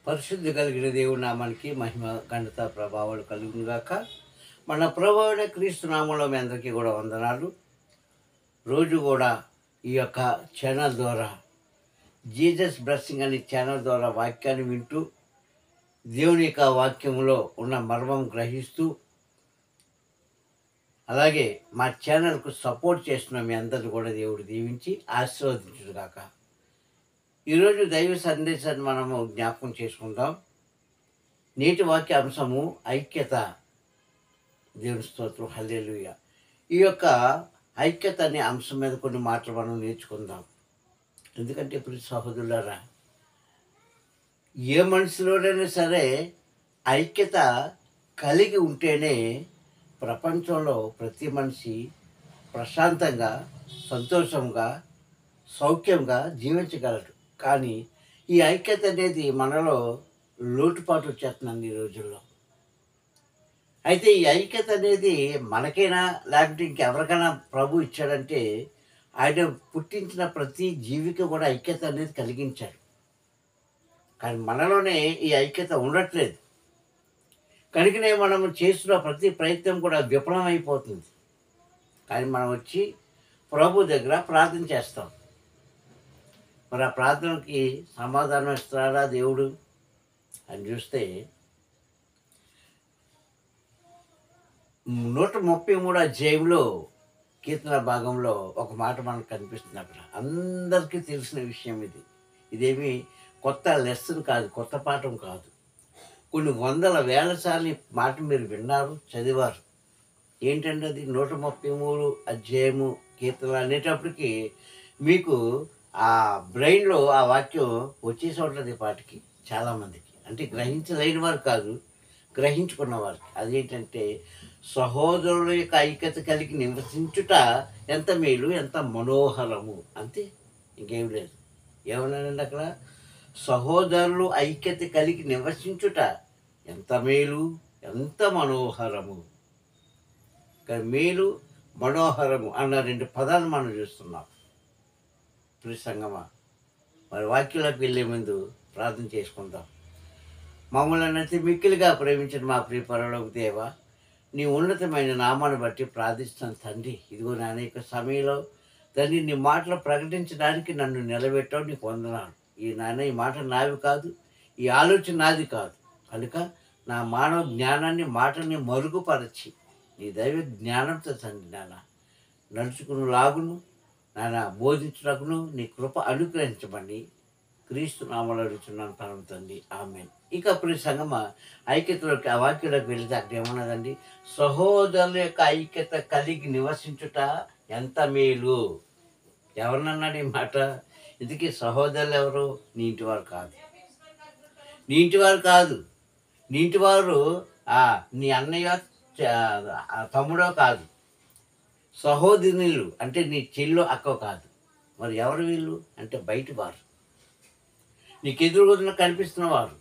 పరిశుద్ధి కలిగిన దేవుడి నామానికి మహిమ ఘనత ప్రభావాలు కలుగును గాక. మన ప్రభువైన అయిన క్రీస్తు నామంలో మీ అందరికీ కూడా వందనాలు. రోజు కూడా ఈ యొక్క ఛానల్ ద్వారా జీసస్ బ్లెస్సింగ్ అనే ఛానల్ ద్వారా వాక్యాన్ని వింటూ దేవుని యొక్క వాక్యంలో ఉన్న మర్మం గ్రహిస్తూ అలాగే మా ఛానల్కు సపోర్ట్ చేస్తున్న మీ అందరిని కూడా దేవుడు దీవించి ఆశీర్వదించును గాక. ఈరోజు దైవ సందేశాన్ని మనము జ్ఞాపకం చేసుకుందాం. నేటి వాక్య అంశము ఐక్యత. దేవుని స్తోత్రం, హల్లెలూయా. ఈ యొక్క ఐక్యత అనే అంశం మీద కొన్ని మాటలు మనం నేర్చుకుందాం. ఎందుకంటే ఇప్పుడు సహోదరులారా, ఏ మనిషిలోనైనా సరే ఐక్యత కలిగి ఉంటేనే ప్రపంచంలో ప్రతి మనిషి ప్రశాంతంగా, సంతోషంగా, సౌఖ్యంగా జీవించగలడు. కానీ ఈ ఐక్యత అనేది మనలో లోటుపాటు వచ్చేస్తున్నాను ఈ రోజుల్లో. అయితే ఈ ఐక్యత అనేది మనకైనా లేకపోతే ఇంకెవరికైనా ప్రభు ఇచ్చాడంటే ఆయన పుట్టించిన ప్రతి జీవికి కూడా ఐక్యత అనేది కలిగించాడు. కానీ మనలోనే ఈ ఐక్యత ఉండట్లేదు. కనుకనే మనం చేస్తున్న ప్రతి ప్రయత్నం కూడా విఫలమైపోతుంది. కానీ మనం వచ్చి ప్రభు దగ్గర ప్రార్థన చేస్తాం. మరి ఆ ప్రార్థనకి సమాధానం ఇస్తాడా దేవుడు అని చూస్తే 133 అధ్యాయంలో కీర్తన భాగంలో ఒక మాట మనకు కనిపిస్తుంది. అక్కడ అందరికీ తెలిసిన విషయం ఇది. ఇదేమి కొత్త లెసన్ కాదు, కొత్త పాఠం కాదు. కొన్ని వందల వేల సార్లు ఈ మాట మీరు విన్నారు, చదివారు. ఏంటంటే అది 133 అధ్యాయము కీర్తన అనేటప్పటికి మీకు ఆ బ్రెయిన్లో ఆ వాక్యం వచ్చేసి ఉంటుంది పాటికి చాలామందికి. అంటే గ్రహించలేని వారు కాదు, గ్రహించుకున్న వారికి. అదేంటంటే సహోదరుల యొక్క ఐక్యత కలిగి నివసించుట ఎంత మేలు, ఎంత మనోహరము. అంతే, ఇంకేం లేదు. ఏమన్నానండి అక్కడ? సహోదరులు ఐక్యత కలిగి నివసించుట ఎంత మేలు, ఎంత మనోహరము. కానీ మేలు, మనోహరము అన్న 2 పదాలు మనం చూస్తున్నాం. ప్రియ సంగమా, మరి వాక్యంలోకి వెళ్ళే ముందు ప్రార్థన చేసుకుందాం. మమ్మల్ని అతి మిక్కిలిగా ప్రేమించిన మా ప్రియ పరలోక దేవా, నీ ఉన్నతమైన నామాన్ని బట్టి ప్రార్థిస్తాను తండ్రి. ఇదిగో నా అనేక సమయంలో తండ్రి నీ మాటలు ప్రకటించడానికి నన్ను నిలబెట్టావు, నీకు వందనాలు. ఈ మాట నావి కాదు, ఈ ఆలోచన నాది కాదు. కనుక నా మానవ జ్ఞానాన్ని, మాటని మరుగుపరచి నీ దైవ జ్ఞానంతో తండ్రి నాన్న నడుచుకుని లాగును, నాన్న బోధించుటకును నీ కృప అనుగ్రహించమని క్రీస్తు నామములో అడుగుతున్నాను పరమ తండ్రి, ఆమేన్. ఇక ప్రియ సంగమ, ఐక్యతలోకి ఆ వాక్యంలోకి వెళితే అక్కడ ఏమన్నదండి? సహోదరుల యొక్క ఐక్యత కలిగి నివసించుట ఎంత మేలు. ఎవరినన్నాడు ఈ మాట? ఇందుకే సహోదరులు ఎవరు? నీ ఇంటివారు కాదు, నీ ఇంటివారు కాదు. నీ ఇంటివారు నీ అన్నయ్య, తమ్ముడో కాదు. సహోదరులు అంటే నీ చెల్లో, అక్కో కాదు. మరి ఎవరు వీళ్ళు అంటే బయట వారు, నీకు ఎదురుగుదన కనిపిస్తున్న వారు,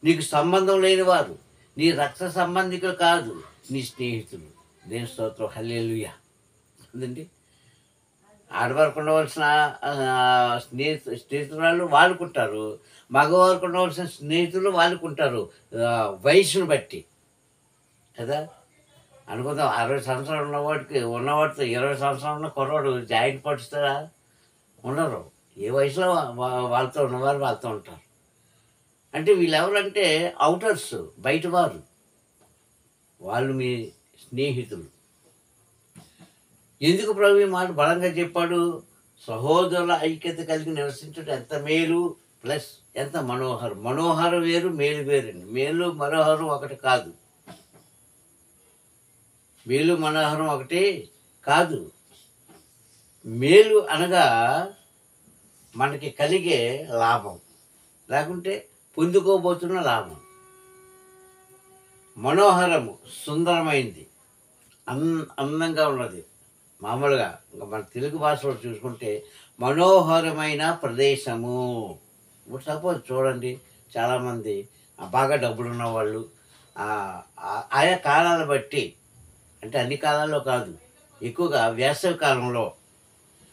నీకు సంబంధం లేని వారు, నీ రక్త సంబంధికులు కాదు, నీ స్నేహితులు. దేని స్తోత్రం, హల్లెలూయా. అదండి, ఆడవారికి ఉండవలసిన స్నేహితురాలు వాళ్ళకుంటారు, మగవారికి ఉండవలసిన స్నేహితులు వాళ్ళకుంటారు, వయసును బట్టి కదా. అనుకుందాం, 60 సంవత్సరాలు ఉన్నవాడితో 20 సంవత్సరాలు ఉన్న కుర్రాడు జాయింట్ పడుస్తారా? ఉండరు. ఏ వయసులో వాళ్ళతో ఉన్నవారు వాళ్ళతో ఉంటారు. అంటే వీళ్ళు ఎవరంటే అవుటర్స్, బయటవారు. వాళ్ళు మీ స్నేహితులు. ఎందుకు ప్రభు ఈ మాట బలంగా చెప్పాడు? సహోదరుల ఐక్యత కలిగి నివసించడం ఎంత మేలు ప్లస్ ఎంత మనోహరం. మనోహరం వేరు, మేలు వేరండి. మేలు మనోహరం ఒకటి కాదు. మేలు మనోహరం ఒకటి కాదు. మేలు అనగా మనకి కలిగే లాభం, లేకుంటే పొందుకోబోతున్న లాభం. మనోహరము సుందరమైంది, అందంగా ఉన్నది. మామూలుగా ఇంకా మన తెలుగు భాషలో చూసుకుంటే మనోహరమైన ప్రదేశము. ఇప్పుడు సపోజ్ చూడండి, చాలామంది బాగా డబ్బులు ఉన్నవాళ్ళు ఆయా కాలాలను బట్టి, అంటే అన్ని కాలాల్లో కాదు, ఎక్కువగా వేసవి కాలంలో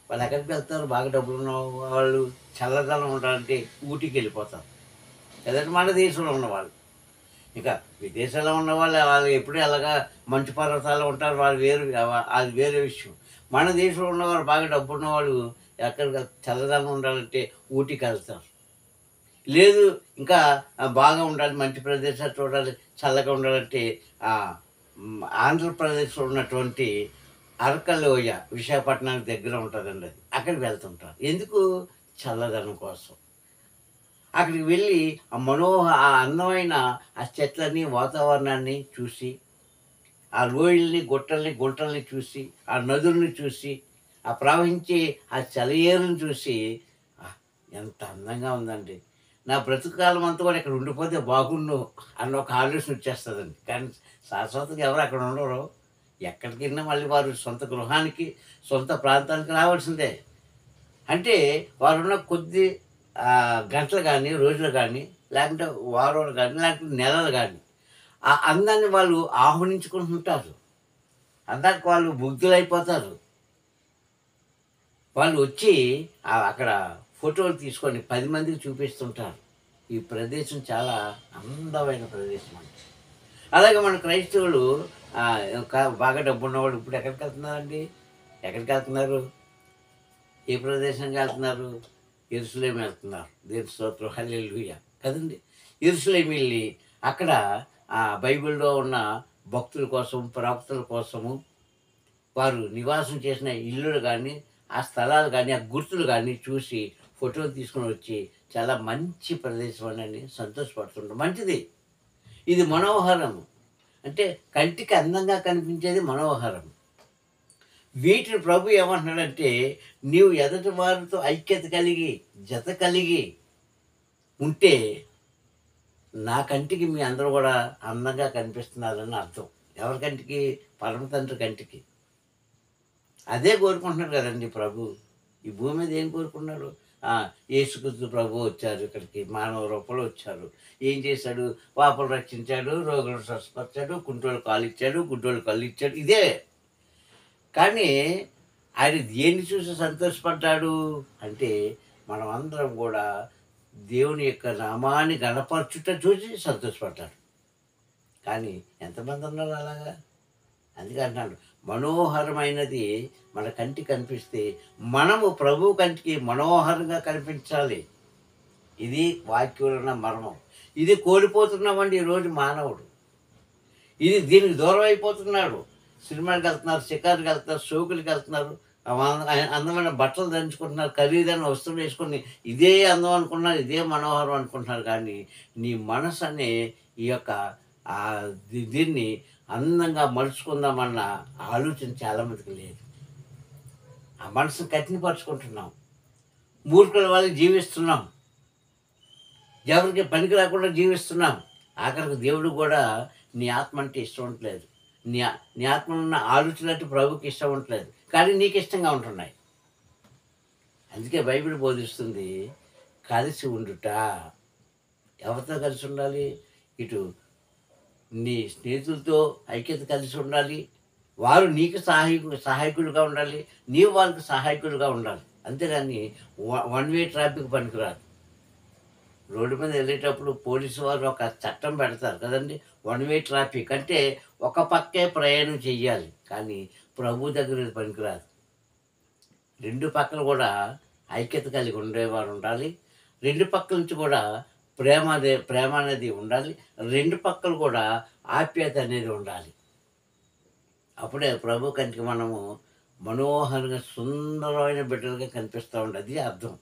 వాళ్ళు ఎక్కడికి వెళ్తారు? బాగా డబ్బులు ఉన్న వాళ్ళు చల్లదనం ఉండాలంటే ఊటీకి వెళ్ళిపోతారు. కదండి మన దేశంలో ఉన్నవాళ్ళు. ఇక విదేశాల్లో ఉన్నవాళ్ళు వాళ్ళు ఎప్పుడూ అలాగా మంచు పర్వతాల్లో ఉంటారు. వాళ్ళు వేరు అది వేరే విషయం. మన దేశంలో ఉన్నవాళ్ళు బాగా డబ్బున్నవాళ్ళు ఎక్కడికి చల్లదనం ఉండాలంటే ఊటీకెళ్తారు. లేదు ఇంకా బాగా ఉండాలి, మంచి ప్రదేశాలు చూడాలి, చల్లగా ఉండాలంటే ఆంధ్రప్రదేశ్‌లో ఉన్నటువంటి అరకలోయ విశాఖపట్నానికి దగ్గర ఉంటదండి అది. అక్కడికి వెళ్తుంటారు. ఎందుకు? చల్లదనం కోసం. అక్కడికి వెళ్ళి ఆ అందమైన ఆ చెట్లని, వాతావరణాన్ని చూసి, ఆ లోయల్ని, గుంటల్ని చూసి, ఆ నదుల్ని చూసి, ఆ ప్రవహించే ఆ సెలయేరుని చూసి ఎంత అందంగా ఉందండి. నా బ్రతుకు కాలం అంతా కూడా ఇక్కడ ఉండిపోతే బాగుండు అన్న ఒక ఆలోచన వచ్చేస్తదండి. కానీ శాశ్వతంగా ఎవరు అక్కడ ఉండరు. ఎక్కడికెళ్ళినా మళ్ళీ వారు సొంత గృహానికి, సొంత ప్రాంతానికి రావాల్సిందే. అంటే వారున్న కొద్ది గంటలు గానీ, రోజులు గానీ, లేకుంటే వారాలు గానీ, లేకపోతే నెలలు గానీ, ఆ అందాన్ని వాళ్ళు ఆహ్వానించుకుంటుంటారు. అందానికి వాళ్ళు ముగ్ధులైపోతారు. వాళ్ళు వచ్చి అక్కడ ఫోటోలు తీసుకొని 10 మందికి చూపిస్తుంటారు. ఈ ప్రదేశం చాలా అందమైన ప్రదేశం అండి. అలాగే మన క్రైస్తవులు బాగా డబ్బున్నవాళ్ళు ఇప్పుడు ఎక్కడికెళ్తున్నారండి? ఎక్కడికెళ్తున్నారు? ఏ ప్రదేశానికి వెళ్తున్నారు? యెరూషలేము వెళ్తున్నారు. దేవుని స్తోత్రం, హల్లెలూయా! కదండీ! యెరూషలేము వెళ్ళి అక్కడ బైబిల్‌లో ఉన్న భక్తుల కోసం, ప్రవక్తల కోసము వారు నివాసం చేసిన ఇల్లులు గానీ, ఆ స్థలాలు గానీ, ఆ గుర్తులు గానీ చూసి ఫోటోలు తీసుకొని వచ్చి చాలా మంచి ప్రదేశం అని సంతోషపడుతుంటాం. మంచిది. ఇది మనోహరం. అంటే కంటికి అందంగా కనిపించేది మనోహరం. వీటిని ప్రభు ఏమంటున్నాడంటే, నీవు ఎదుటి వారితో ఐక్యత కలిగి, జత కలిగి ఉంటే, నా కంటికి మీ అందరూ గూడా అందంగా కనిపిస్తున్నారని అర్థం. ఎవరి కంటికి? పరమ తండ్రి కంటికి. అదే కోరుకుంటున్నాడు కదండీ ప్రభు. ఈ భూమి మీద ఏం కోరుకున్నాడు? యేసుక్రీస్తు ప్రభువు వచ్చారు ఇక్కడికి. మానవ రూపంలో వచ్చారు. ఏం చేశాడు? పాపులు రక్షించాడు, రోగులను స్వస్థపరిచాడు, కుంటోళ్ళకి కాలిచ్చాడు, గుడ్డోళ్ళకి కళ్ళిచ్చాడు. ఇదే. కానీ ఆయన దేన్ని చూసి సంతోషపడ్డాడు అంటే, మనమందరం కూడా దేవుని యొక్క నామాన్ని గణపరచుట చూసి సంతోషపడ్డాడు. కానీ ఎంతమంది ఉన్నారు అలాగా? అందుకే అంటున్నాడు, మనోహరమైనది మన కంటికి కనిపిస్తే మనము ప్రభు కంటికి మనోహరంగా కనిపించాలి. ఇది వాక్యంలో ఉన్న మర్మం. ఇది కోల్పోతున్నామండి ఈరోజు మానవుడు. దీనికి దూరం అయిపోతున్నాడు. సినిమాలకు వెళ్తున్నారు, షికారుకి వెళ్తున్నారు, షోకులకి వెళ్తున్నారు, అందమైన బట్టలు ధరించుకుంటున్నారు, ఖరీదైన వస్తువులు వేసుకొని ఇదే అందం అనుకుంటున్నారు, ఇదే మనోహరం అనుకుంటున్నారు. కానీ నీ మనసు అనే ఈ యొక్క దీన్ని అందంగా మలుచుకుందామన్న ఆలోచన చాలామందికి లేదు. ఆ మనసును కఠినపరుచుకుంటున్నాం. మూర్ఖుల వల్ల జీవిస్తున్నాం. ఎవరికి పనికి రాకుండా జీవిస్తున్నాం. ఆఖరికి దేవుడు కూడా నీ ఆత్మ అంటే ఇష్టం ఉండట్లేదు. నీ ఆత్మలో ఉన్న ఆలోచనలు అంటే ప్రభుకి ఇష్టం ఉండట్లేదు. కానీ నీకు ఇష్టంగా ఉంటున్నాయి. అందుకే బైబిల్ బోధిస్తుంది, కలిసి ఉండుట. ఎవరితో కలిసి ఉండాలి? ఇటు నీ స్నేహితులతో ఐక్యత కలిసి ఉండాలి. వారు నీకు సహాయకులుగా ఉండాలి. నీవు వాళ్ళకి సహాయకులుగా ఉండాలి. అంతేగాని వన్ వే ట్రాఫిక్ పనికిరాదు. రోడ్డు మీద వెళ్ళేటప్పుడు పోలీసు వారు ఒక చట్టం పెడతారు కదండి. వన్ వే ట్రాఫిక్ అంటే ఒక పక్కే ప్రయాణం చెయ్యాలి. కానీ ప్రభు దగ్గర ఇది పనికిరాదు. 2 పక్కలు కూడా ఐక్యత కలిగి ఉండేవారు ఉండాలి. 2 పక్కల నుంచి కూడా ప్రేమ అనేది ఉండాలి. 2 పక్కలు కూడా ఆప్యాయత అనేది ఉండాలి. అప్పుడే ప్రభు కంటికి మనము మనోహరంగా, సుందరమైన బిడ్డలుగా కనిపిస్తూ ఉండాలి. అది అర్థం.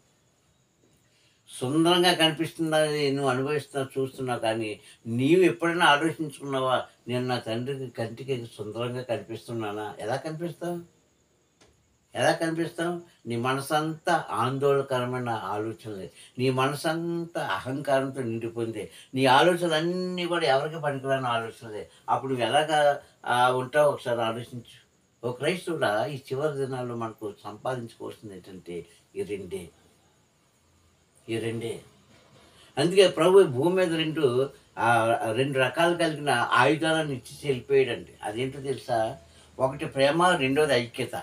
సుందరంగా కనిపిస్తుందని నువ్వు అనుభవిస్తున్నావు, చూస్తున్నావు. కానీ నీవు ఎప్పుడైనా ఆలోచించుకున్నావా, నేను నా తండ్రికి కంటికి సుందరంగా కనిపిస్తున్నానా? ఎలా కనిపిస్తావు? ఎలా కనిపిస్తావు? నీ మనసంతా ఆందోళనకరమైన ఆలోచనలే. నీ మనసంతా అహంకారంతో నిండిపోయిందే. నీ ఆలోచనలన్నీ కూడా ఎవరికి పనికిరాని ఆలోచనలే. అప్పుడు నువ్వు ఎలాగా ఉంటావో ఒకసారి ఆలోచించు. ఓ క్రైస్తవుడా, ఈ చివరి దినాల్లో మనకు సంపాదించుకోవాల్సింది ఏంటంటే ఈ రెండే. అందుకే ప్రభు భూమి మీద 2 రకాలు కలిగిన ఆయుధాలను ఇచ్చి వెళ్ళిపోయాడండి. అదేంటో తెలుసా? ఒకటి ప్రేమ, రెండోది ఐక్యత.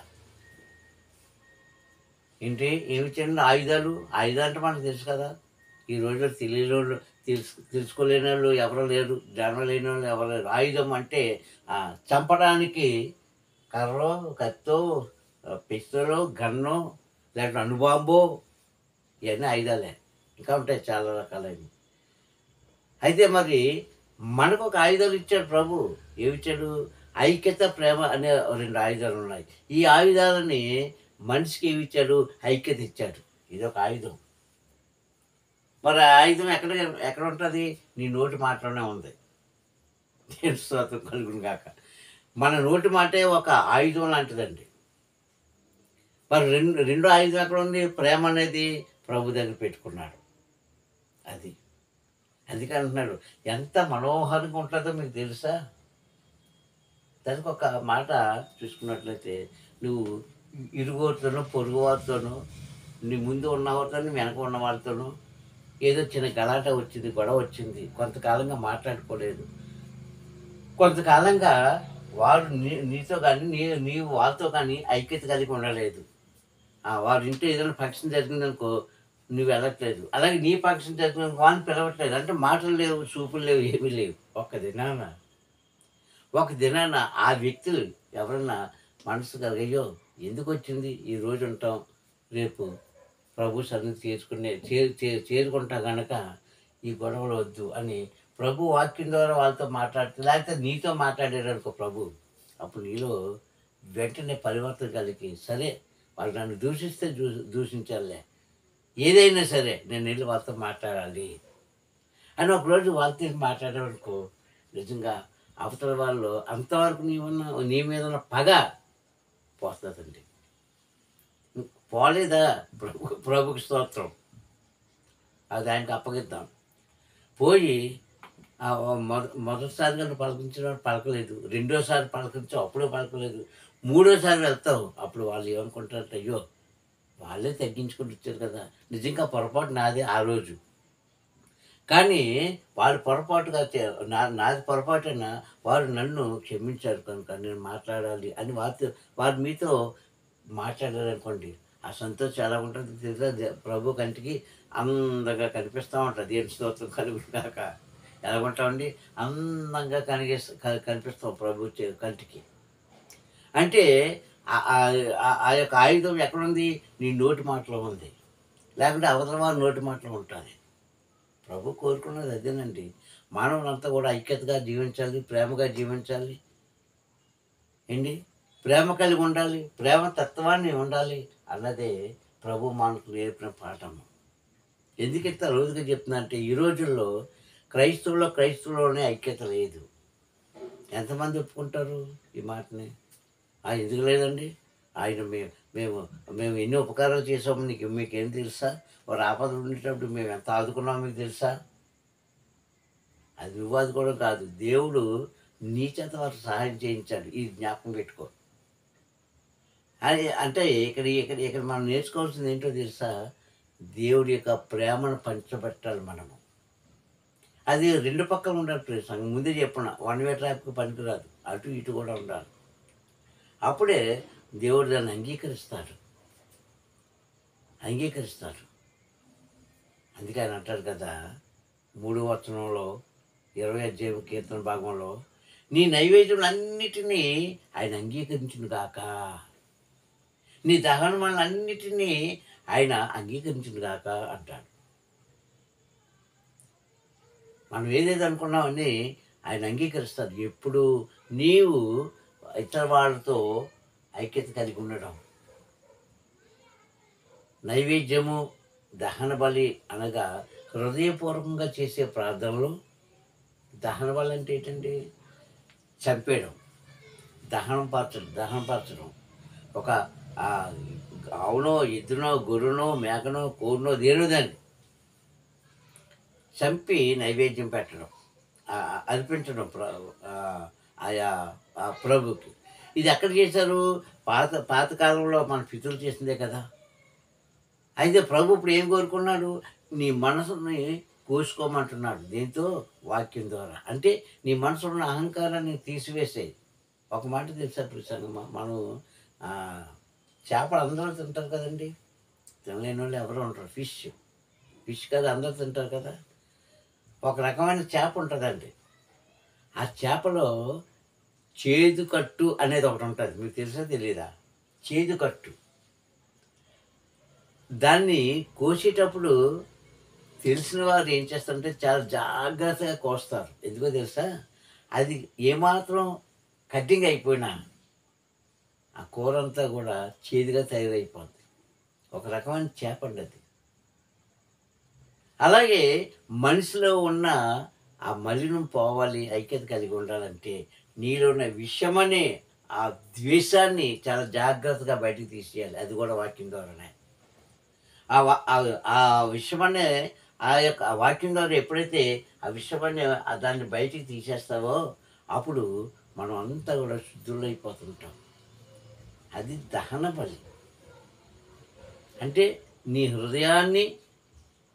ఏమి చిన్న ఆయుధాలు అంటే మనకు తెలుసు కదా. ఈ రోజుల్లో తెలుసుకోలేని వాళ్ళు ఎవరు లేరు, జ్ఞానం లేని వాళ్ళు ఎవరు లేరు. ఆయుధం అంటే చంపడానికి కర్రో, కత్తో, పిస్తలో, గన్నో, లేకపోతే అణుబాంబో, ఇవన్నీ ఆయుధాలే. ఇంకా ఉంటాయి చాలా రకాలైనవి. అయితే మరి మనకు ఒక ఆయుధాలు ఇచ్చాడు ప్రభు. ఏమిచ్చాడు? ఐక్యత, ప్రేమ అనే 2 ఆయుధాలు ఉన్నాయి. ఈ ఆయుధాలని మనిషికి ఏమిచ్చాడు? ఐక్యత ఇచ్చాడు. ఇదొక ఆయుధం. మరి ఆ ఆయుధం ఎక్కడ ఉంటుంది? నీ నోటి మాటలోనే ఉంది. దేవుని స్తోత్రం కలుగును గాక. మన నోటి మాటే ఒక ఆయుధం లాంటిదండి. మరి రెండో ఆయుధం ఎక్కడ ఉంది? ప్రేమ అనేది ప్రభు దగ్గర పెట్టుకున్నాడు. అది. అందుకే అంటున్నాడు, ఎంత మనోహరంగా ఉంటుందో మీకు తెలుసా? దానికి ఒక మాట చూసుకున్నట్లయితే, నువ్వు ఇరుగోరితోనూ, పొరుగువారితోనూ, నీ ముందు ఉన్నవారితోనూ, వెనక ఉన్న వారితోనూ ఏదో చిన్న గలాట వచ్చింది, గొడవ వచ్చింది, కొంతకాలంగా మాట్లాడుకోలేదు, కొంతకాలంగా వారు నీతో కానీ నీవు వాళ్ళతో కానీ ఐక్యత కలిగి ఉండలేదు. వారి ఇంట్లో ఏదైనా ఫంక్షన్ జరిగిందనుకో, నువ్వు వెళ్ళట్లేదు. అలాగే నీ ఫంక్షన్ జరిగినందుకు వాళ్ళని పిలవట్లేదు. అంటే మాటలు లేవు, చూపులు లేవు, ఏమీ లేవు. ఒక దినాన ఆ వ్యక్తులు ఎవరన్నా మనసు కలిగయ్యో ఎందుకు వచ్చింది ఈ రోజు ఉంటాం, రేపు ప్రభు సన్నిధి చేరుకుంటా గనక ఈ గొడవలు వద్దు అని ప్రభు వాక్యం ద్వారా వాళ్ళతో మాట్లాడితే, లేకపోతే నీతో మాట్లాడారనుకో ప్రభు, అప్పుడు నీలో వెంటనే పరివర్తన కలిగి, సరే వాళ్ళు నన్ను దూషిస్తే దూషించాలే, ఏదైనా సరే నేను వెళ్ళి వాళ్ళతో మాట్లాడాలి అని ఒకరోజు వాళ్ళతో మాట్లాడామనుకో, నిజంగా అవతల వాళ్ళు అంతవరకు నీ మీద ఉన్న పగ పోతుందండి. పోలేదా? ప్రభుకి స్తోత్రం. అది ఆయనకు అప్పగిద్దాం. పోయి మొదటిసారిగా నువ్వు పలకరించిన పలకలేదు, రెండోసారి పలకరించావు అప్పుడు పలకలేదు, మూడోసారి వెళ్తావు, అప్పుడు వాళ్ళు ఏమనుకుంటారంటే అయ్యో వాళ్ళే తగ్గించుకుంటూ వచ్చారు కదా, నిజంగా పొరపాటు నాదే ఆ రోజు, కానీ వారు పొరపాటుగా నాది పొరపాటైనా వారు నన్ను క్షమించారు కనుక నేను మాట్లాడాలి అని వారు మీతో మాట్లాడారనుకోండి, ఆ సంతోషం ఎలా ఉంటుంది తెలుసా? ప్రభు కంటికి అందంగా కనిపిస్తూ ఉంటుంది. దేవుని స్తోత్రం కలుగును గాక. ఎలాగుంటామండి? అందంగా కనిపిస్తాం ప్రభు కంటికి. అంటే ఆ యొక్క ఆయుధం ఎక్కడుంది? నీ నోటి మాటలో ఉంది, లేకుంటే అవతల వారి నోటి మాటలో ఉంటుంది. ప్రభు కోరుకున్నది అదేనండి. మానవులంతా కూడా ఐక్యతగా జీవించాలి, ప్రేమగా జీవించాలి ఏంటి, ప్రేమ కలిగి ఉండాలి, ప్రేమ తత్వాన్ని ఉండాలి అన్నదే ప్రభు మనకు నేర్పిన పాఠము. ఎందుకు ఇంత రోజుగా చెప్తున్నా అంటే, ఈ రోజుల్లో క్రైస్తవులోనే ఐక్యత లేదు. ఎంతమంది ఒప్పుకుంటారు ఈ మాటని? ఎందుకు లేదండి? ఆయన మేము మేము ఎన్ని ఉపకారాలు చేసాము, మీకేం తెలుసా? వారు ఆపదలు ఉండేటప్పుడు మేము ఎంత ఆదుకున్నామో మీకు తెలుసా? అది నువ్వు ఆదుకోవడం కాదు, దేవుడు నీ చేత వారికి సహాయం చేయించాడు. ఇది జ్ఞాపకం పెట్టుకో. అంటే ఇక్కడ మనం నేర్చుకోవాల్సింది ఏంటో తెలుసా? దేవుడి యొక్క ప్రేమను పంచబెట్టాలి మనము. అది 2 పక్కలు ఉండాలి. సంగం ముందే చెప్పున్నా, వన్ వే ట్రాఫిక్ పనికిరాదు, అటు ఇటు కూడా ఉండాలి. అప్పుడే దేవుడు దాన్ని అంగీకరిస్తాడు. అందుకే ఆయన అంటారు కదా, 3వ వచనంలో 20వ కీర్తన భాగంలో, నీ నైవేద్యములన్నిటినీ ఆయన అంగీకరించును గాక, నీ దహనములన్నిటినీ ఆయన అంగీకరించును గాక అంటాడు. మనం ఏదైతే అనుకున్నామని ఆయన అంగీకరిస్తాడు. ఎప్పుడు నీవు ఇతర వాళ్ళతో ఐక్యత కలిగి ఉండడం. నైవేద్యము, దహన బలి అనగా హృదయపూర్వకంగా చేసే ప్రార్థనలు. దహన బలి అంటే ఏంటండి? చంపేయడం, దహనపరచడం. ఒక ఆవునో, ఎద్దునో, గొర్రెనో, మేకనో, కోరునో, దేనో దాన్ని చంపి నైవేద్యం పెట్టడం, అర్పించడం ఆయా ప్రభుకి. ఇది ఎక్కడ చేశారు? పాతకాలంలో మన పితరులు చేసిందే కదా. అయితే ప్రభు ఇప్పుడు ఏం కోరుకున్నాడు? నీ మనసుని కోసుకోమంటున్నాడు. దీంతో వాక్యం ద్వారా. అంటే నీ మనసులో ఉన్న అహంకారాన్ని తీసివేసేది. ఒక మాట తెలుసా ప్రసంగమా, మనం చేపలు అందరూ తింటారు కదండి, తినలేని వాళ్ళు ఎవరో ఉంటారు. ఫిష్ కదా అందరూ తింటారు కదా. ఒక రకమైన చేప ఉంటుందండి. ఆ చేపలో చేదు కట్టు అనేది ఒకటి ఉంటుంది. మీకు తెలుసా తెలీదా? చేదు కట్టు. దాన్ని కోసేటప్పుడు తెలిసిన వారు ఏం చేస్తారంటే చాలా జాగ్రత్తగా కోస్తారు. ఎందుకో తెలుసా? అది ఏమాత్రం కటింగ్ అయిపోయినా ఆ కూరంతా కూడా చేదుగా తయారైపోద్ది. ఒక రకమైన చేపండి అది. అలాగే మనిషిలో ఉన్న ఆ మలినం పోవాలి, ఐక్యత కలిగి ఉండాలంటే నీలో ఉన్న విషమనే ఆ ద్వేషాన్ని చాలా జాగ్రత్తగా బయటికి తీసేయాలి. అది కూడా వాక్యం ద్వారానే. ఆ వా ఆ విషమనే ఆ యొక్క ఆ వాక్యం ద్వారా ఎప్పుడైతే ఆ విషమనే దాన్ని బయటికి తీసేస్తావో అప్పుడు మనం అంతా కూడా శుద్ధులైపోతుంటాం. అది దహన బలి. అంటే నీ హృదయాన్ని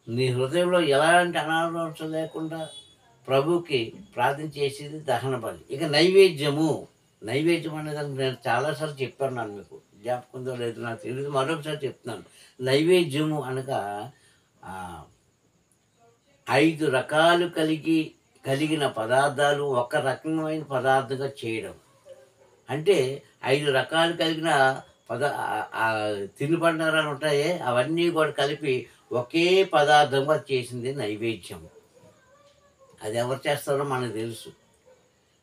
నీ హృదయంలో ఎలాంటి అనాలోచన లేకుండా ప్రభువుకి ప్రార్థన చేసేది దహన బలి. ఇక నైవేద్యము. నైవేద్యం అనేదానికి నేను చాలాసార్లు చెప్పాను మీకు. జ్ఞాపకం ఉందో లేదో నాకు తెలీదు. మరొకసారి చెప్తున్నాను. నైవేద్యము అనగా ఆహ్, 5 రకాలు కలిగిన పదార్థాలు ఒక రకమైన పదార్థంగా చేయడం. అంటే 5 రకాలు కలిగిన తినుబండారాలు ఉంటాయే అవన్నీ కూడా కలిపి ఒకే పదార్థంగా చేసింది నైవేద్యం. అది ఎవరు చేస్తారో మనకు తెలుసు.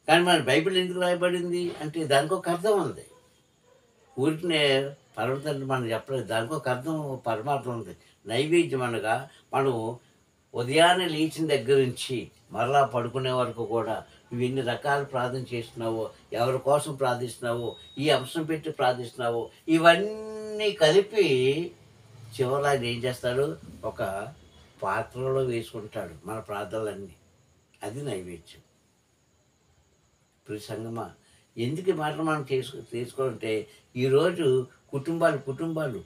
కానీ మన బైబిల్ ఎందుకు రాయబడింది అంటే దానికొక అర్థం ఉంది. ఊరికనే పర్వతండ్రి మనం చెప్పలేదు. దానికొక అర్థం పరమార్థం ఉంది. నైవేద్యం అనగా మనం ఉదయాన్నే లేచిన దగ్గర నుంచి మరలా పడుకునే వరకు కూడా నువ్వు ఎన్ని రకాలు ప్రార్థన చేస్తున్నావో, ఎవరి కోసం ప్రార్థిస్తున్నావో, ఈ అంశం పెట్టి ప్రార్థిస్తున్నావో, ఇవన్నీ కలిపి చివరలో ఆయన ఏం చేస్తాడు? ఒక పాత్రలో వేసుకుంటాడు మన ప్రార్థనలన్నీ. అది నైవేద్యం. ప్రియ సంగమా, ఎందుకు ఈ మాటలు మనం తీసుకోవాలంటే ఈరోజు కుటుంబాలు,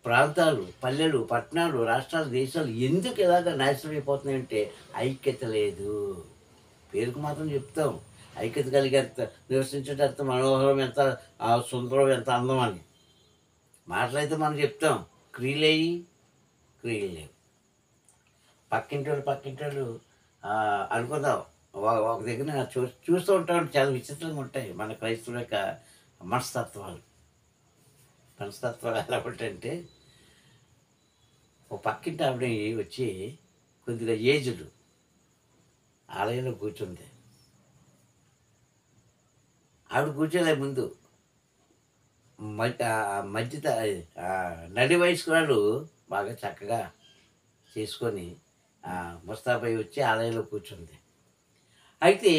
ప్రాంతాలు, పల్లెలు, పట్టణాలు, రాష్ట్రాలు, దేశాలు ఎందుకు ఇలాగ నాశనం అయిపోతున్నాయంటే ఐక్యత లేదు. పేరుకు మాత్రం చెప్తాం. ఐక్యత కలిగి ఎంత నివసించడం ఎంత మనోహరం, ఎంత సుందరం, ఎంత అందం అని. మాటలైతే మనం చెప్తాం. క్రియలేయి క్రియలు లేవు. పక్కింటోళ్ళు అనుకుందాం. ఒక దగ్గర నేను చూస్తూ ఉంటాను. చాలా విచిత్రంగా ఉంటాయి మన క్రైస్తవుల యొక్క మనస్తత్వాలు. ఎలా ఉంటాయంటే ఒక పక్కింటి ఆవిడ వచ్చి కొద్దిగా ఏజ్డ్ ఆలయంలో కూర్చుంది. ఆవిడ కూర్చోలే ముందు మధ్య నడి వయస్కురాలు బాగా చక్కగా చేసుకొని ముస్తాబై వచ్చి ఆలయంలో కూర్చుంది. అయితే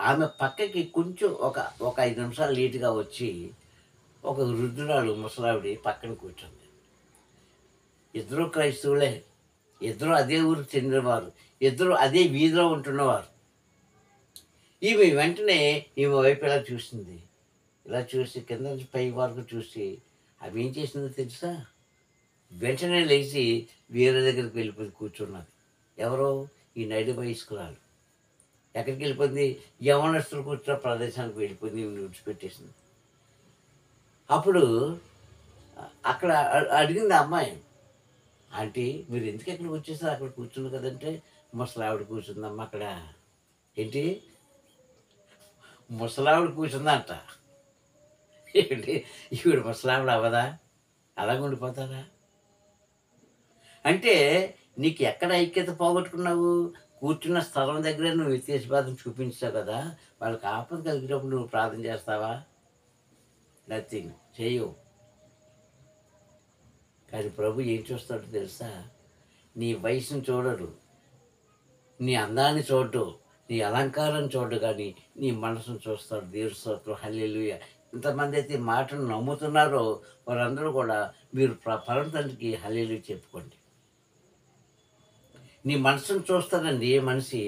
ఆమె పక్కకి కొంచెం ఒక 5 నిమిషాలు లేటుగా వచ్చి ఒక వృద్ధురాలు ముసలావిడి పక్కన కూర్చుంది. ఇద్దరు క్రైస్తవులే, ఇద్దరు అదే ఊరికి చెందినవారు, ఇద్దరు అదే వీధిలో ఉంటున్నవారు. ఈమె వెంటనే ఈమె వైపు ఇలా చూసింది. ఇలా చూసి కింద నుంచి పై వరకు చూసి ఆమె ఏం చేసిందో తెలుసా? వెంటనే లేచి వేరే దగ్గరికి వెళ్ళిపోయి కూర్చున్నది. ఎవరో ఈ నడి వయస్కురాలు. ఎక్కడికి వెళ్ళిపోయింది? యవనస్తులు కూర్చున్న ప్రదేశానికి వెళ్ళిపోయింది. విడిచిపెట్టేసింది. అప్పుడు అక్కడ అడిగింది ఆ అమ్మాయి. ఆంటీ మీరు ఎందుకు ఎక్కడికి వచ్చేసారు? అక్కడ కూర్చుంది కదంటే ముసలావిడ కూర్చుందమ్మా అక్కడ. ఏంటి? ముసలావిడ కూర్చుందంట. ఏంటి ఈవిడ ముసలావిడ అవ్వదా? అలాగ ఉండిపోతారా? అంటే నీకు ఎక్కడ ఐక్యత పోగొట్టుకున్నావు? కూర్చున్న స్థలం దగ్గర నువ్వు వ్యత్యాసవాదం చూపించావు కదా. వాళ్ళకి ఆపద కలిగినప్పుడు నువ్వు ప్రార్థన చేస్తావా? నథింగ్ చేయవు. కానీ ప్రభు ఏం చూస్తాడో తెలుసా? నీ వయసును చూడడు, నీ అందాన్ని చూడడు, నీ అలంకారం చూడడు, కానీ నీ మనసును చూస్తాడు. దేవుని స్తోత్రం, హల్లెలూయా. ఇంతమంది అయితే ఈ మాటను నమ్ముతున్నారో వారందరూ కూడా మీరు పరమ తండ్రికి హల్లెలూయా చెప్పుకోండి. నీ మనసును చూస్తాడండి ఏ మనిషి.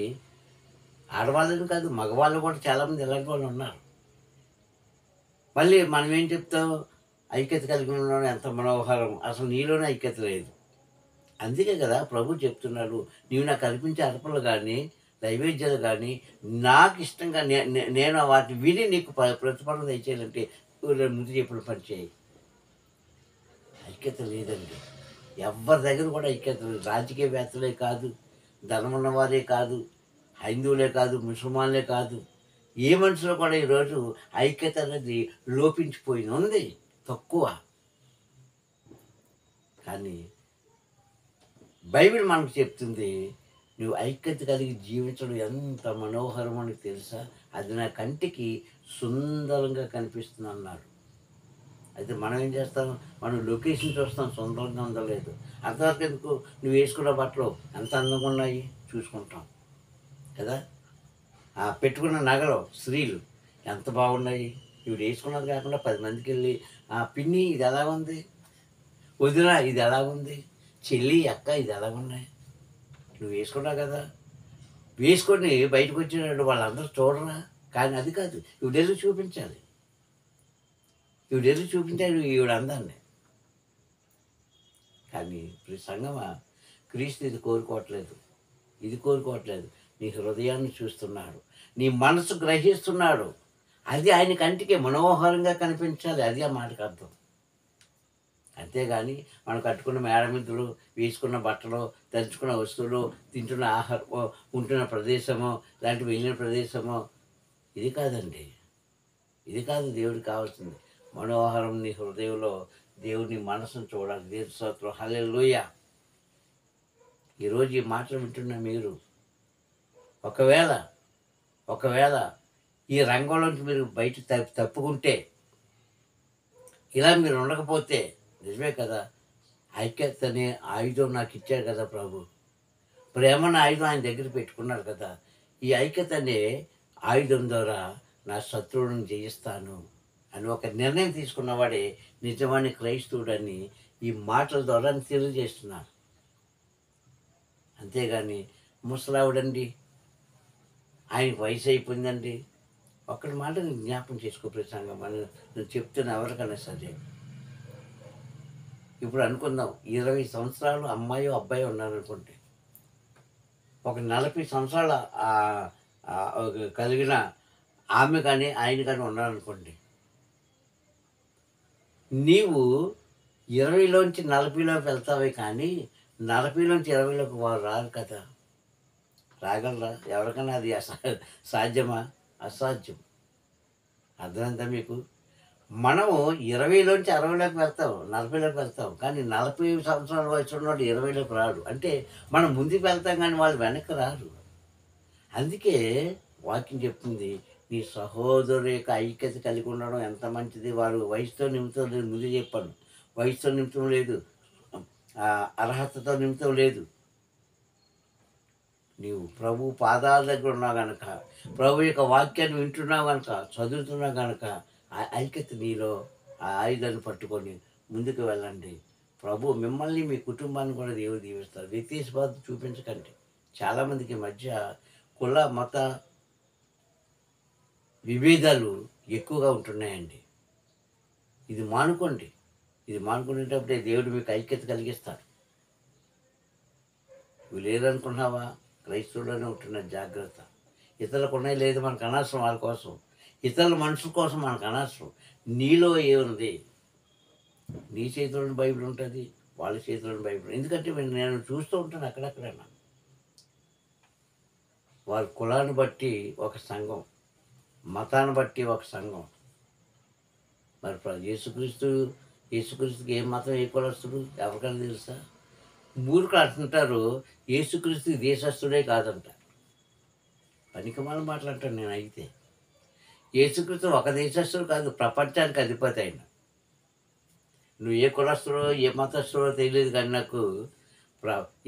ఆడవాళ్ళని కాదు, మగవాళ్ళు కూడా చాలామంది ఇలాంటి వాళ్ళు ఉన్నారు. మళ్ళీ మనం ఏం చెప్తాం? ఐక్యత కలిగి ఉండడం ఎంత మనోహరం, అసలు నీలోనే ఐక్యత లేదు. అందుకే కదా ప్రభు చెప్తున్నాడు, నీవు నాకు అర్పించే అర్పణలు కానీ నైవేద్యాలు కానీ నాకు ఇష్టంగా నేను వాటిని విని నీకు ప్రతిఫలం దయచేయాలంటే ముందు చెప్పిన పని చేయి. ఐక్యత లేదండి. ఎవరి దగ్గర కూడా ఐక్యత లేదు. రాజకీయవేత్తలే కాదు, ధనం ఉన్నవారే కాదు, హైందువులే కాదు, ముసల్మాన్లే కాదు, ఏ మనుషులు కూడా ఈరోజు ఐక్యత అనేది లోపించిపోయింది, ఉంది తక్కువ. కానీ బైబిల్ మనకు చెప్తుంది, నువ్వు ఐక్యత కలిగి జీవించడం ఎంత మనోహరమని తెలుసా, అది నా కంటికి సుందరంగా కనిపిస్తుంది అన్నాడు. అయితే మనం ఏం చేస్తాం, మనం లొకేషన్ చూస్తాం, సుందరంగా ఉందో లేదు. అంతవరకు ఎందుకు, నువ్వు వేసుకున్న బట్టలు ఎంత అందంగా ఉన్నాయి చూసుకుంటాం కదా. పెట్టుకున్న నగలు స్త్రీలు ఎంత బాగున్నాయి, ఇవి వేసుకున్నది కాకుండా 10 మందికి వెళ్ళి పిన్ని ఇది ఎలా ఉంది, వదిన ఇది ఎలా ఉంది, చెల్లి అక్క ఇది ఎలా ఉన్నాయి, నువ్వు వేసుకున్నావు కదా, వేసుకొని బయటకు వచ్చినట్టు వాళ్ళందరూ చూడరా. కానీ అది కాదు, ఇవిడెళ్ళి చూపించాలి, ఇవిడెళ్ళి చూపించాలి ఈవిడ అందాన్ని. కానీ సంగమా, క్రీస్తు ఇది కోరుకోవట్లేదు, ఇది కోరుకోవట్లేదు. నీ హృదయాన్ని చూస్తున్నాడు, నీ మనసు గ్రహిస్తున్నాడు. అది ఆయన కంటికి మనోహరంగా కనిపించాలి, అది ఆ మాటకు అర్థం. అంతేగాని మనం కట్టుకున్న మేడమిద్దులు, వేసుకున్న బట్టలు, ధరించుకున్న వస్తువులు, తింటున్న ఆహారమో, ఉంటున్న ప్రదేశమో, ఇలాంటి వెళ్ళిన ప్రదేశమో, ఇది కాదండి. ఇది కాదు దేవుడికి కావాల్సింది. మనోహరం నీ హృదయంలో దేవుని మనసును చూడాలి. దేవుని స్తోత్రం, హల్లెలూయా. ఈరోజు ఈ మాటలు వింటున్న మీరు ఒకవేళ ఒకవేళ ఈ రంగంలోంచి మీరు బయట తప్పుకుంటే, ఇలా మీరు ఉండకపోతే, నిజమే కదా, ఐక్యత అనే ఆయుధం నాకు ఇచ్చారు కదా ప్రభు, ప్రేమను ఆయుధం ఆయన దగ్గర పెట్టుకున్నారు కదా. ఈ ఐక్యత అనే ఆయుధం ద్వారా నా శత్రువులను జయిస్తాను అని ఒక నిర్ణయం తీసుకున్నవాడే నిజమైన క్రైస్తవుడని ఈ మాటల ద్వారా తెలియజేస్తున్నారు. అంతేగాని ముసలావుడండి, ఆయనకు వయసు అయిపోయిందండి, ఒక్కడి మాట నేను జ్ఞాపకం చేసుకో ప్రసంగం అని నేను చెప్తున్నా ఎవరికైనా సరే. ఇప్పుడు అనుకుందాం, 20 సంవత్సరాలు అమ్మాయో అబ్బాయి ఉన్నారనుకోండి, ఒక 40 సంవత్సరాల కలిగిన ఆమె కానీ ఆయన కానీ ఉన్నారనుకోండి, నీవు 20లోంచి 40లోకి వెళ్తావే కానీ 40లోంచి 20లోకి వారు రారు కదా. రాగలరా ఎవరికైనా? అది సాధ్యమా? అసాధ్యం. అర్థమైందా మీకు? మనము 20లోంచి 60లోకి వెళ్తాం, 40లోకి వెళ్తాం, కానీ 40 సంవత్సరాల వయసు ఉన్నవాడు 20లోకి రాడు. అంటే మనం ముందుకు వెళ్తాం కానీ వాళ్ళు వెనక్కి రారు. అందుకే వాక్యం చెప్తుంది, నీ సహోదరు యొక్క ఐక్యత కలిగి ఉండడం ఎంత మంచిది. వారు వయసుతో నిమిత్తం లేదు, ముందు చెప్పాను, వయసుతో నిమిత్తం లేదు, అర్హతతో నిమిత్తం లేదు. నీవు ప్రభు పాదాల దగ్గర ఉన్నావు కనుక, ప్రభు యొక్క వాక్యాన్ని వింటున్నావు కనుక, చదువుతున్నావు కనుక, ఆ ఐక్యత నీలో ఆ ఆయుధాన్ని పట్టుకొని ముందుకు వెళ్ళండి. ప్రభు మిమ్మల్ని మీ కుటుంబాన్ని కూడా దేవుడు దీవిస్తారు. వ్యత్యాసవాదం చూపించకండి. చాలామందికి మధ్య కుల మత విభేదాలు ఎక్కువగా ఉంటున్నాయండి. ఇది మానుకోండి. ఇది మానుకునేటప్పుడే దేవుడు మీకు ఐక్యత కలిగిస్తాడు. ఇవి లేదనుకున్నావా, క్రైస్తవులోనే ఉంటున్న జాగ్రత్త. ఇతరులకు ఉన్నాయి లేదు మనకు అనవసరం, వాళ్ళ కోసం, ఇతరుల మనుషుల కోసం మనకు అనవసరం. నీలో ఏముంది? నీ చేతిలోని బైబిల్ ఉంటుంది, వాళ్ళ చేతిలోని బైబిల్. ఎందుకంటే నేను చూస్తూ ఉంటాను అక్కడక్కడైనా, వాళ్ళ కులాన్ని బట్టి ఒక సంఘం, మతాన్ని బట్టి ఒక సంఘం. మరి యేసుక్రీస్తుకి ఏ మతం, ఏ కులస్తుడు ఎవరికైనా తెలుసా? మూర్ఖులు అంటుంటారు యేసుక్రీస్తు దేశస్తుడే కాదంట. పనికిమాల మాట్లాడతాను నేను. అయితే యేసుక్రీస్తు ఒక దేశస్తుడు కాదు, ప్రపంచానికి అధిపతి ఆయన. నువ్వు ఏ కులస్తుడో ఏ మతస్థుడో తెలియదు కానీ నాకు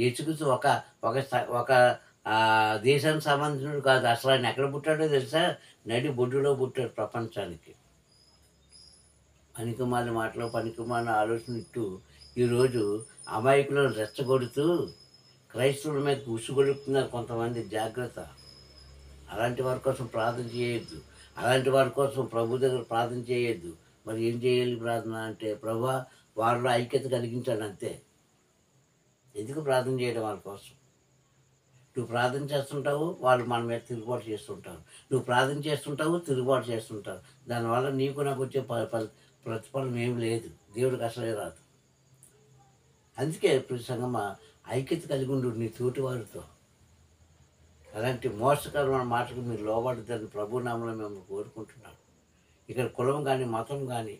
యేసుక్రీస్తు ఒక ఒక ఒక దేశానికి సంబంధించినడు కాదు. అసలు ఆయన ఎక్కడ పుట్టాడో తెలుసా? నడి బొడ్డులో పుట్టాడు ప్రపంచానికి. పనికిమాల మాటలో పనికిమాల ఆలోచన ఇట్టు ఈరోజు అమాయకులను రెచ్చగొడుతూ క్రైస్తవుల మీద ఉసుగొలుపుతున్నారు కొంతమంది. జాగ్రత్త. అలాంటి వారి కోసం ప్రార్థన చేయొద్దు. అలాంటి వారి కోసం ప్రభు దగ్గర ప్రార్థన చేయొద్దు. మరి ఏం చేయాలి ప్రార్థన అంటే, ప్రభువా వారిలో ఐక్యత కలిగించాలి అంతే. ఎందుకు ప్రార్థన చేయడం వాళ్ళ కోసం? నువ్వు ప్రార్థన చేస్తుంటావు, వాళ్ళు మన మీద తిరుగుబాటు చేస్తుంటారు. నువ్వు ప్రార్థన చేస్తుంటావు, తిరుగుబాటు చేస్తుంటారు. దానివల్ల నీకు నాకు వచ్చే ప్రతిఫలం ఏమి లేదు, దేవుడికి అసలే రాదు. అందుకే ప్రతి సంగమా ఐక్యత కలిగి ఉండు నీ తోటి వారితో. అలాంటి మోసకరమైన మాటకు మీరు లోబడద్దని ప్రభునామంలో మేము కోరుకుంటున్నాం. ఇక్కడ కులం కానీ మతం కానీ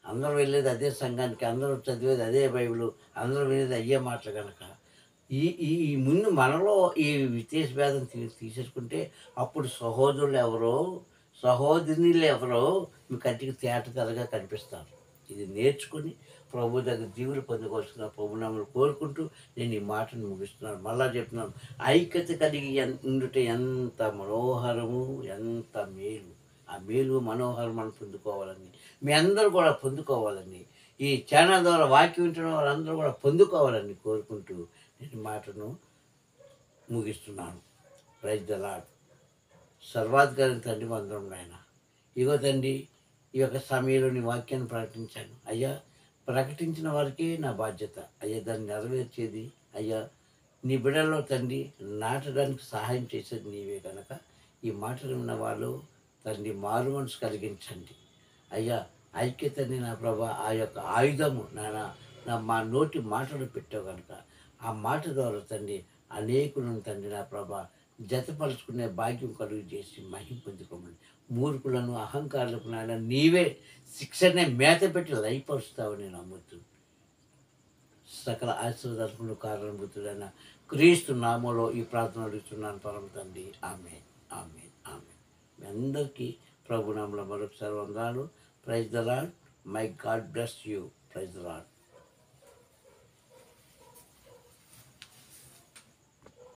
అందరూ వెళ్ళేది అదే సంఘానికి, అందరూ చదివేది అదే బైబిలు, అందరూ వినేది అయ్యే మాటలు కనుక ఈ ఈ ఈ ముందు మనలో ఈ విశేష భేదం తీసేసుకుంటే అప్పుడు సహోదరులు ఎవరో సహోదరులు ఎవరో మీ కంటికి తేటతెల్లగా కనిపిస్తారు. ఇది నేర్చుకుని ప్రభు దగ్గర దీవులు పొందుకోవాల్సిన ప్రభునామలు కోరుకుంటూ నేను ఈ మాటను ముగిస్తున్నాను. మళ్ళా చెప్తున్నాను, ఐక్యత కలిగి ఉండుట ఎంత మనోహరము, ఎంత మేలు. ఆ మేలు మనోహరం మనం పొందుకోవాలని, మీ అందరూ కూడా పొందుకోవాలని, ఈ ఛానల్ ద్వారా వాక్యం వింటున్న వాళ్ళందరూ కూడా పొందుకోవాలని కోరుకుంటూ నేను ఈ మాటను ముగిస్తున్నాను. Praise the Lord. సర్వాధికారి తండ్రి వందనం నాయన. ఇగో తండ్రి, ఈ యొక్క సమయంలో నీ వాక్యాన్ని ప్రకటించాను అయ్యా. ప్రకటించిన వారికే నా బాధ్యత అయ్యా. దాన్ని నెరవేర్చేది అయ్యా నీ బిడ్డల్లో తండ్రి, నాటడానికి సహాయం చేసేది నీవే కనుక ఈ మాటలు ఉన్న వాళ్ళు తండ్రి మారు మనసు కలిగించండి అయ్యా. ఐక్యతని నా ప్రభా ఆ యొక్క ఆయుధము నా మా నోటి మాటలు పెట్టావు కనుక ఆ మాట ద్వారా తండ్రి అనేకులను తండ్రి నా ప్రభా జతపరుచుకునే భాగ్యం కలుగు చేసి మహిమ పొందుకోమని, మూర్ఖులను అహంకారులకు నాయన నీవే శిక్షనే మేత పెట్టి లయపరుస్తావని నమ్ముతూ సకల ఆశీర్వాదాలకు కారణభూతుడైన క్రీస్తు నామములో ఈ ప్రార్థన అడుగుతున్నాను పరమ తండ్రి. ఆమేన్, ఆమేన్, ఆమేన్. మీ అందరికీ ప్రభు నామములో మరొకసారి వందనాలు. Praise the Lord. My God bless you. Praise the lord.